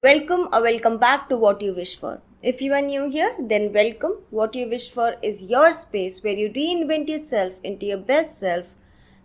Welcome or welcome back to What You Wish For. If you are new here, then welcome. What You Wish For is your space where you reinvent yourself into your best self,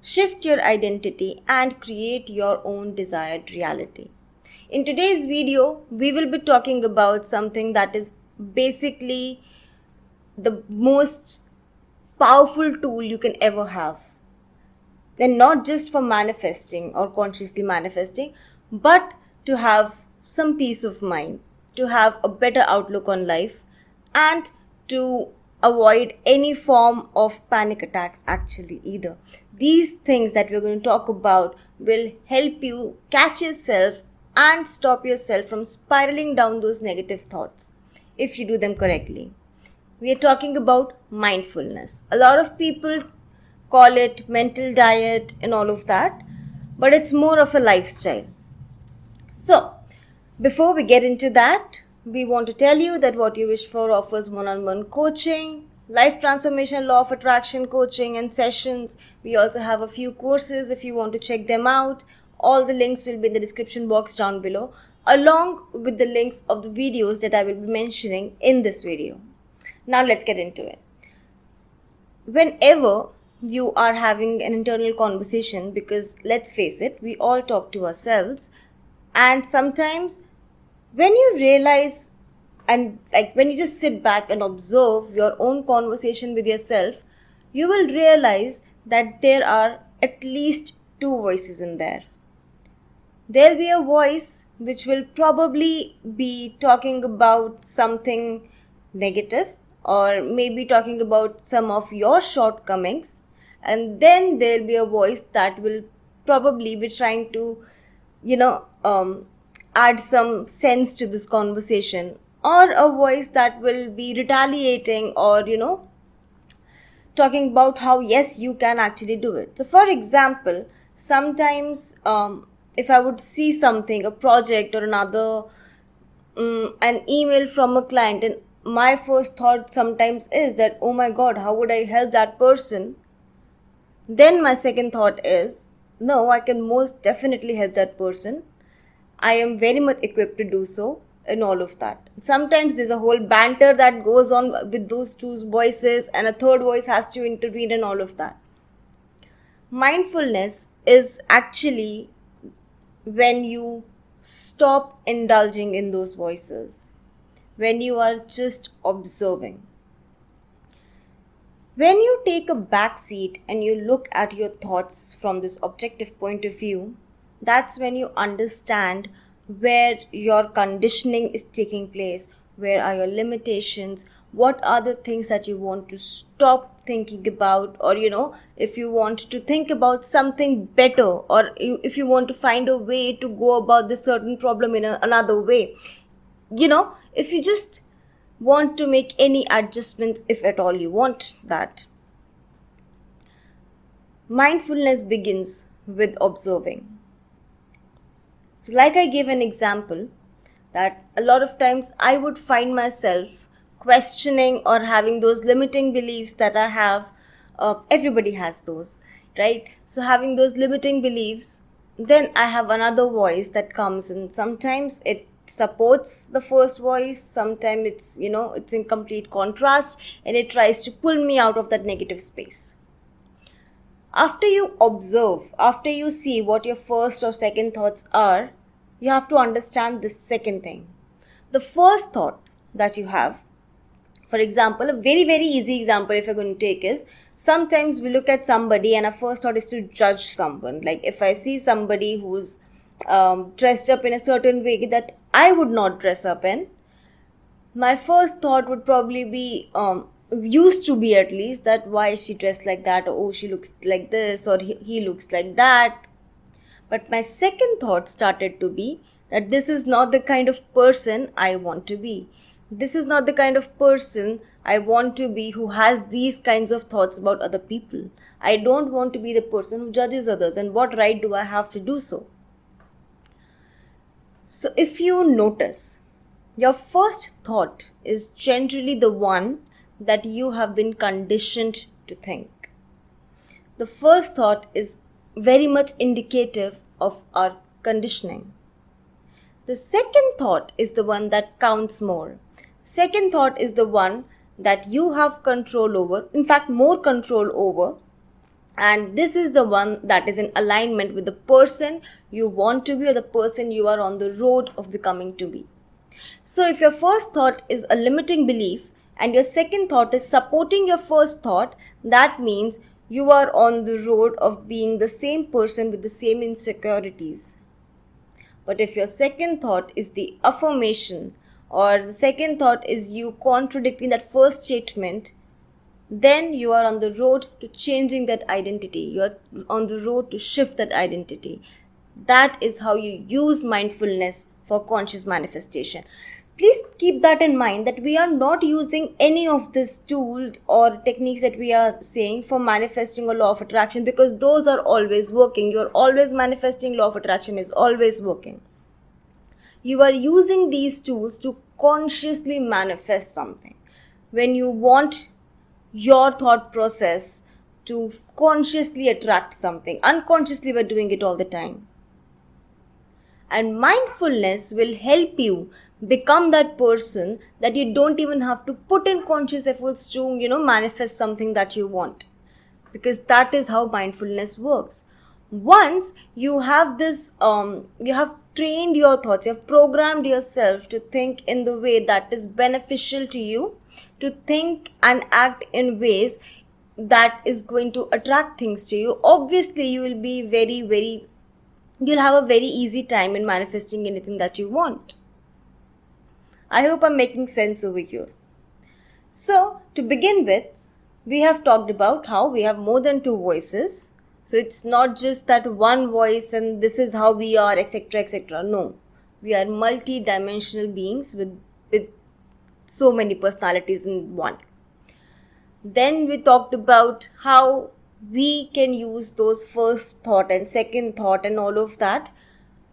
shift your identity, and create your own desired reality. In today's video, we will be talking about something that is basically the most powerful tool you can ever have. And not just for manifesting or consciously manifesting, but to have some peace of mind, to have a better outlook on life, and to avoid any form of panic attacks actually either. These things that we're going to talk about will help you catch yourself and stop yourself from spiraling down those negative thoughts if you do them correctly. We are talking about mindfulness. A lot of people call it mental diet and all of that, but it's more of a lifestyle. So, before we get into that, we want to tell you that What You Wish For offers one-on-one coaching, life transformation, law of attraction coaching and sessions. We also have a few courses if you want to check them out. All the links will be in the description box down below, along with the links of the videos that I will be mentioning in this video. Now let's get into it. Whenever you are having an internal conversation, because let's face it, we all talk to ourselves, and sometimes when you realize and when you just sit back and observe your own conversation with yourself, you will realize that there are at least two voices in there. There'll be a voice which will probably be talking about something negative, or maybe talking about some of your shortcomings, and then there'll be a voice that will probably be trying to add some sense to this conversation, or a voice that will be retaliating, or talking about how yes, you can actually do it. So for example, sometimes if I would see something, a project or another, an email from a client, and my first thought sometimes is that, oh my god, how would I help that person? Then my second thought is, no, I can most definitely help that person. I am very much equipped to do so, and all of that. Sometimes there's a whole banter that goes on with those two voices, and a third voice has to intervene and all of that. Mindfulness is actually when you stop indulging in those voices, when you are just observing. When you take a back seat and you look at your thoughts from this objective point of view, that's when you understand where your conditioning is taking place, where are your limitations, what are the things that you want to stop thinking about, or if you want to think about something better, or if you want to find a way to go about this certain problem in another way. If you just want to make any adjustments, if at all you want that. Mindfulness begins with observing. So like I gave an example, that a lot of times I would find myself questioning or having those limiting beliefs that I have. Everybody has those, right? So having those limiting beliefs, then I have another voice that comes, and sometimes it supports the first voice, sometimes it's in complete contrast, and it tries to pull me out of that negative space. After you observe, after you see what your first or second thoughts are, you have to understand this second thing. The first thought that you have, for example, a very, very easy example if you're going to take is, sometimes we look at somebody and our first thought is to judge someone. Like if I see somebody who's dressed up in a certain way that I would not dress up in, my first thought would probably be, used to be at least, that why is she dressed like that, or oh, she looks like this, or he looks like that. But my second thought started to be that this is not the kind of person I want to be. This is not the kind of person I want to be who has these kinds of thoughts about other people. I don't want to be the person who judges others, and what right do I have to do so? So if you notice, your first thought is generally the one that you have been conditioned to think. The first thought is very much indicative of our conditioning. The second thought is the one that counts more. Second thought is the one that you have control over, in fact, more control over. And this is the one that is in alignment with the person you want to be or the person you are on the road of becoming to be. So if your first thought is a limiting belief and your second thought is supporting your first thought, that means you are on the road of being the same person with the same insecurities. But if your second thought is the affirmation, or the second thought is you contradicting that first statement, then you are on the road to changing that identity. You are on the road to shift that identity. That is how you use mindfulness for conscious manifestation. Please keep that in mind, that we are not using any of these tools or techniques that we are saying for manifesting a law of attraction, because those are always working. You're always manifesting, law of attraction is always working. You are using these tools to consciously manifest something. When you want your thought process to consciously attract something, unconsciously we're doing it all the time. And mindfulness will help you become that person that you don't even have to put in conscious efforts to, manifest something that you want. Because that is how mindfulness works. Once you have this, you have trained your thoughts, you have programmed yourself to think in the way that is beneficial to you, to think and act in ways that is going to attract things to you, obviously you will be you'll have a very easy time in manifesting anything that you want. I hope I'm making sense over here. So, to begin with, we have talked about how we have more than two voices. So, it's not just that one voice and this is how we are, etc., etc. No, we are multi-dimensional beings with so many personalities in one. Then we talked about how we can use those first thought and second thought and all of that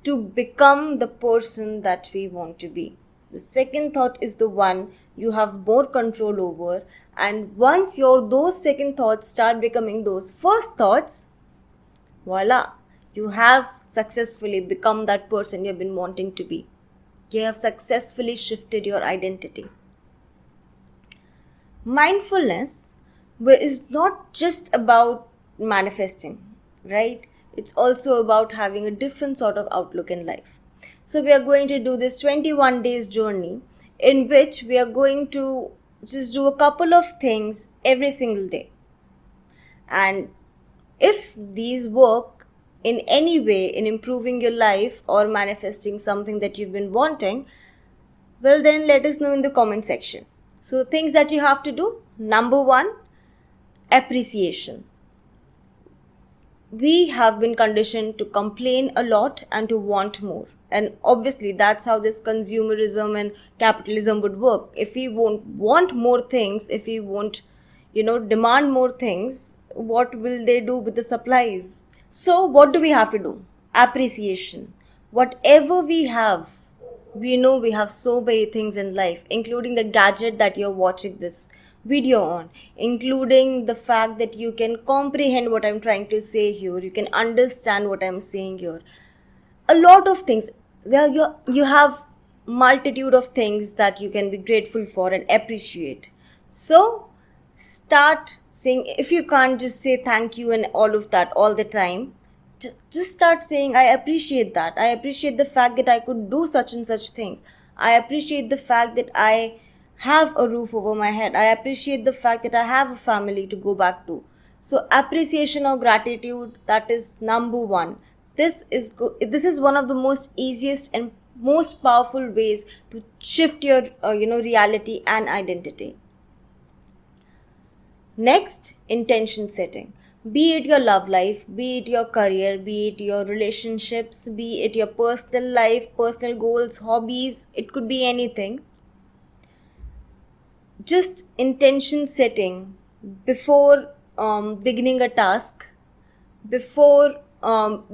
to become the person that we want to be. The second thought is the one you have more control over, and once those second thoughts start becoming those first thoughts, voila, you have successfully become that person you've been wanting to be. You have successfully shifted your identity. Mindfulness is not just about manifesting, right? It's also about having a different sort of outlook in life. So we are going to do this 21 days journey in which we are going to just do a couple of things every single day. And if these work in any way in improving your life or manifesting something that you've been wanting, well then let us know in the comment section. So things that you have to do. Number 1, appreciation. We have been conditioned to complain a lot and to want more. And obviously that's how this consumerism and capitalism would work. If we won't want more things, if we won't, demand more things, what will they do with the supplies? So what do we have to do? Appreciation. Whatever we have, we know we have so many things in life, including the gadget that you're watching this video on, including the fact that you can comprehend what I'm trying to say here, you can understand what I'm saying here. A lot of things. You have multitude of things that you can be grateful for and appreciate. So start saying, if you can't just say thank you and all of that all the time, just start saying, I appreciate that. I appreciate the fact that I could do such and such things. I appreciate the fact that I have a roof over my head. I appreciate the fact that I have a family to go back to. So appreciation or gratitude, that is number 1. This is one of the most easiest and most powerful ways to shift your reality and identity. Next, intention setting. Be it your love life, be it your career, be it your relationships, be it your personal life, personal goals, hobbies, it could be anything. Just intention setting before beginning a task, before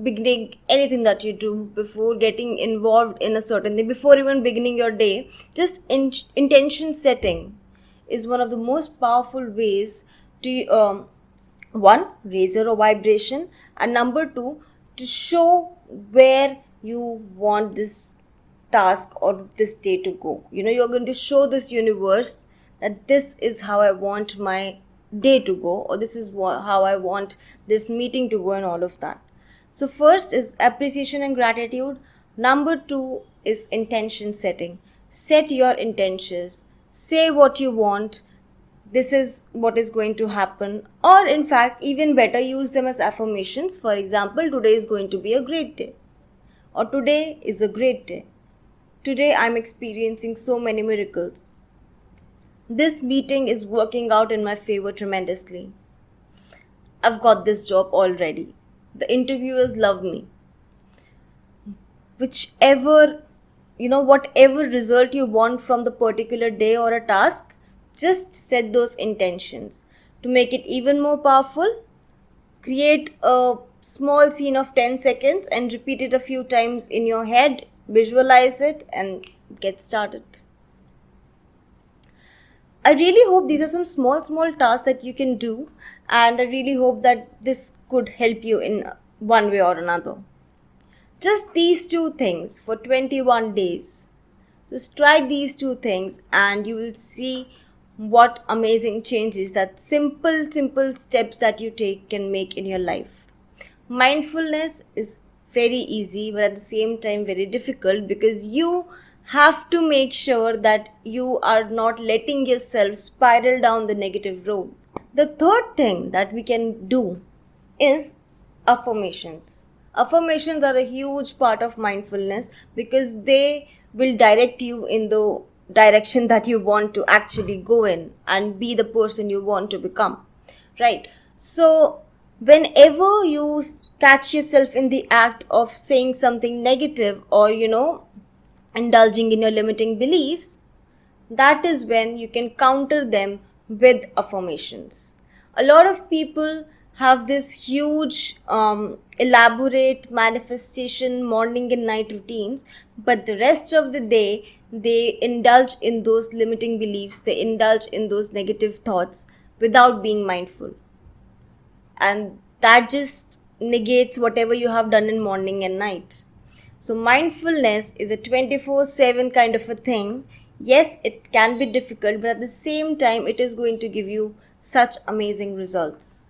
beginning anything that you do, before getting involved in a certain thing, before even beginning your day, just intention setting is one of the most powerful ways to one, raise your vibration, and number 2, to show where you want this task or this day to go. You're going to show this universe that this is how I want my day to go, or this is how I want this meeting to go, and all of that. So first is appreciation and gratitude. Number 2 is intention setting. Set your intentions. Say what you want. This is what is going to happen. Or in fact, even better, use them as affirmations. For example, today is going to be a great day. Or today is a great day. Today I'm experiencing so many miracles. This meeting is working out in my favor tremendously. I've got this job already. The interviewers love me. Whatever result you want from the particular day or a task, just set those intentions. To make it even more powerful, create a small scene of 10 seconds and repeat it a few times in your head, visualize it, and get started. I really hope these are some small tasks that you can do, and I really hope that this could help you in one way or another. Just these 2 things for 21 days. Just try these 2 things and you will see what amazing changes that simple steps that you take can make in your life. Mindfulness is very easy, but at the same time very difficult, because you have to make sure that you are not letting yourself spiral down the negative road. The third thing that we can do is affirmations. Affirmations are a huge part of mindfulness because they will direct you in the direction that you want to actually go in and be the person you want to become. Right? So, whenever you catch yourself in the act of saying something negative or, indulging in your limiting beliefs, that is when you can counter them with affirmations. A lot of people have this huge elaborate manifestation morning and night routines, but the rest of the day they indulge in those limiting beliefs, they indulge in those negative thoughts without being mindful, and that just negates whatever you have done in morning and night. So mindfulness is a 24/7 kind of a thing. Yes, it can be difficult, but at the same time it is going to give you such amazing results.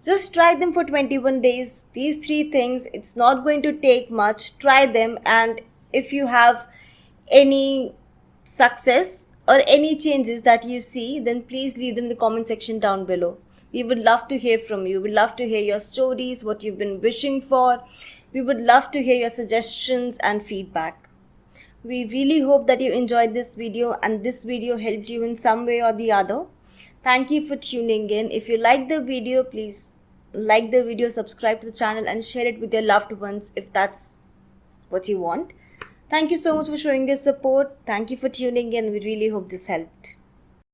Just try them for 21 days. These 3 things, it's not going to take much. Try them, and if you have any success or any changes that you see, then please leave them in the comment section down below. We would love to hear from you. We would love to hear your stories, what you've been wishing for. We would love to hear your suggestions and feedback. We really hope that you enjoyed this video and this video helped you in some way or the other. Thank you for tuning in. If you like the video, please like the video, subscribe to the channel, and share it with your loved ones if that's what you want. Thank you so much for showing your support. Thank you for tuning in. We really hope this helped.